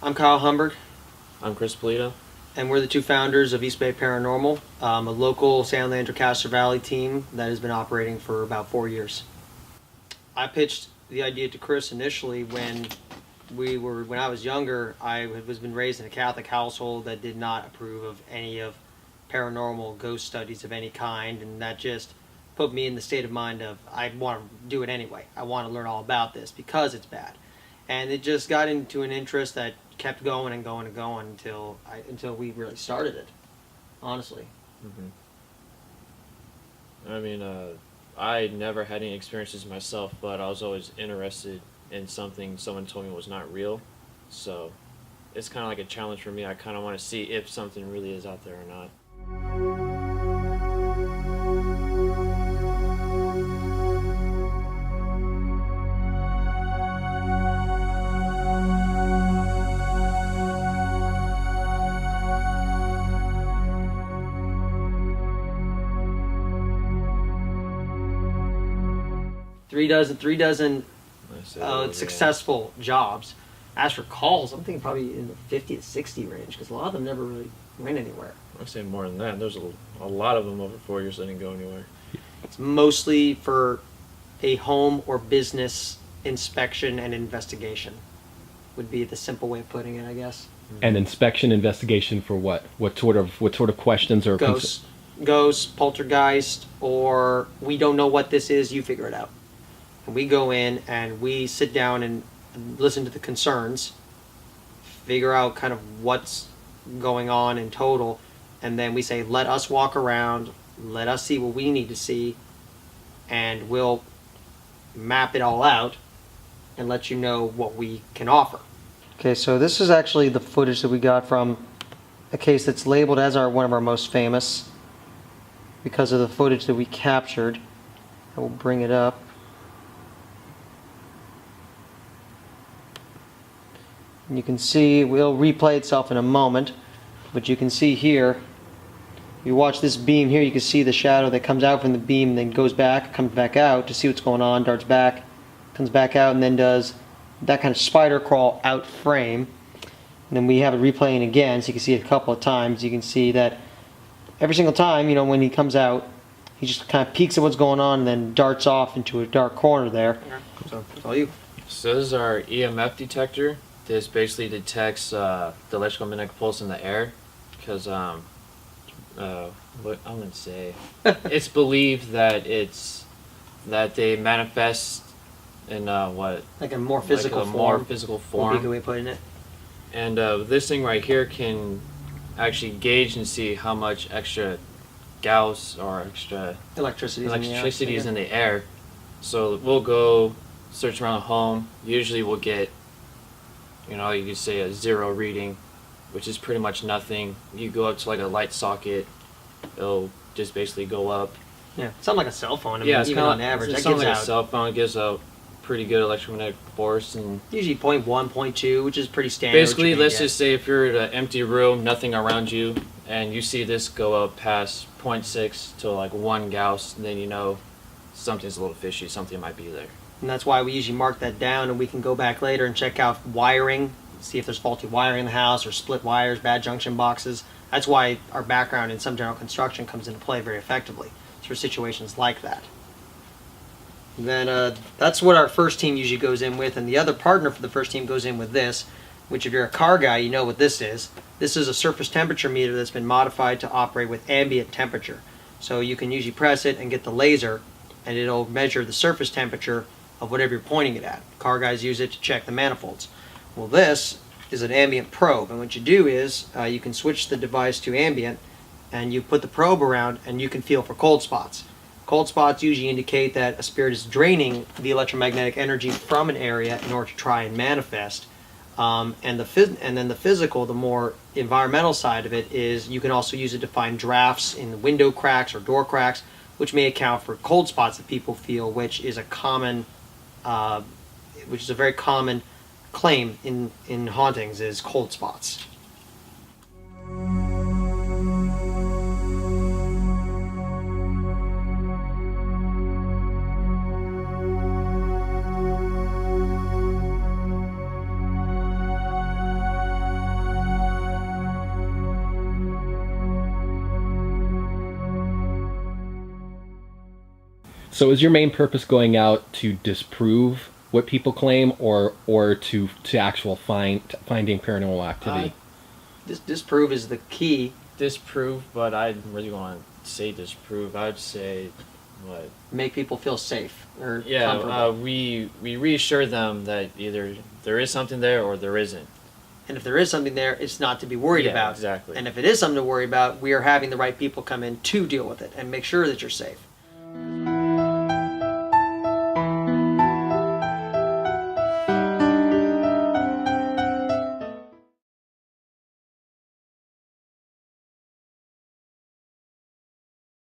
I'm Kyle Humburg. I'm Chris Pulido. And we're the two founders of East Bay Paranormal, a local San Leandro Castro Valley team that has been operating for about 4 years. I pitched the idea to Chris initially when I was younger. I was been raised in a Catholic household that did not approve of any of paranormal ghost studies of any kind, and that just put me in the state of mind of I want to do it anyway. I want to learn all about this because it's bad. And it just got into an interest that kept going and going and going until we really started it, honestly. I mean, I never had any experiences myself, but I was always interested in something someone told me was not real. So it's kind of like a challenge for me. I kind of want to see if something really is out there or not. 3 dozen successful jobs. As for calls, I'm thinking probably in the 50 to 60 range because a lot of them never really went anywhere. I'd say more than that. There's a lot of them over 4 years that didn't go anywhere. It's mostly for a home or business inspection and investigation would be the simple way of putting it, I guess. And inspection, investigation for what? What sort of questions or ghosts, poltergeist, or we don't know what this is, you figure it out. And we go in and we sit down and listen to the concerns, figure out kind of what's going on in total, and then we say, let us walk around, let us see what we need to see, and we'll map it all out and let you know what we can offer. Okay, so this is actually the footage that we got from a case that's labeled as one of our most famous because of the footage that we captured. I will bring it up. And you can see, we'll replay itself in a moment, but you can see here, you watch this beam here, you can see the shadow that comes out from the beam, then goes back, comes back out to see what's going on, darts back, comes back out, and then does that kind of spider crawl out frame. And then we have it replaying again, so you can see it a couple of times. You can see that every single time, when he comes out, he just kind of peeks at what's going on and then darts off into a dark corner there. So, it's all you. So this is our EMF detector. This basically detects the electromagnetic pulse in the air, because what I'm gonna say, it's believed that they manifest in like a more physical form. More physical form. Would be a good way of putting it. And this thing right here can actually gauge and see how much extra Gauss or extra electricity is in the air. So we'll go search around the home. Usually we'll get, you could say a 0 reading, which is pretty much nothing. You go up to like a light socket, it'll just basically go up. Yeah, it's not like a cell phone. Yeah, it's even on average, it's like a cell phone. It gives out pretty good electromagnetic force, and usually 0.1, 0.2, which is pretty standard. Basically, let's just say if you're in an empty room, nothing around you, and you see this go up past 0.6 to like 1 Gauss, then you know something's a little fishy. Something might be there. And that's why we usually mark that down, and we can go back later and check out wiring, see if there's faulty wiring in the house or split wires, bad junction boxes. That's why our background in some general construction comes into play very effectively. It's for situations like that. And then that's what our first team usually goes in with, and the other partner for the first team goes in with this, which if you're a car guy, you know what this is. This is a surface temperature meter that's been modified to operate with ambient temperature. So you can usually press it and get the laser, and it'll measure the surface temperature of whatever you're pointing it at. Car guys use it to check the manifolds. Well, this is an ambient probe, and what you do is you can switch the device to ambient, and you put the probe around, and you can feel for cold spots. Cold spots usually indicate that a spirit is draining the electromagnetic energy from an area in order to try and manifest. And then the physical, the more environmental side of it is you can also use it to find drafts in the window cracks or door cracks, which may account for cold spots that people feel, which is a very common claim in hauntings is cold spots. So is your main purpose going out to disprove what people claim, or to actual finding paranormal activity? This disprove is the key. Disprove, but I really want to say disprove. I'd say what? Make people feel safe or Yeah, comfortable. we reassure them that either there is something there or there isn't. And if there is something there, it's not to be worried Yeah, about. exactly. And if it is something to worry about, we are having the right people come in to deal with it and make sure that you're safe.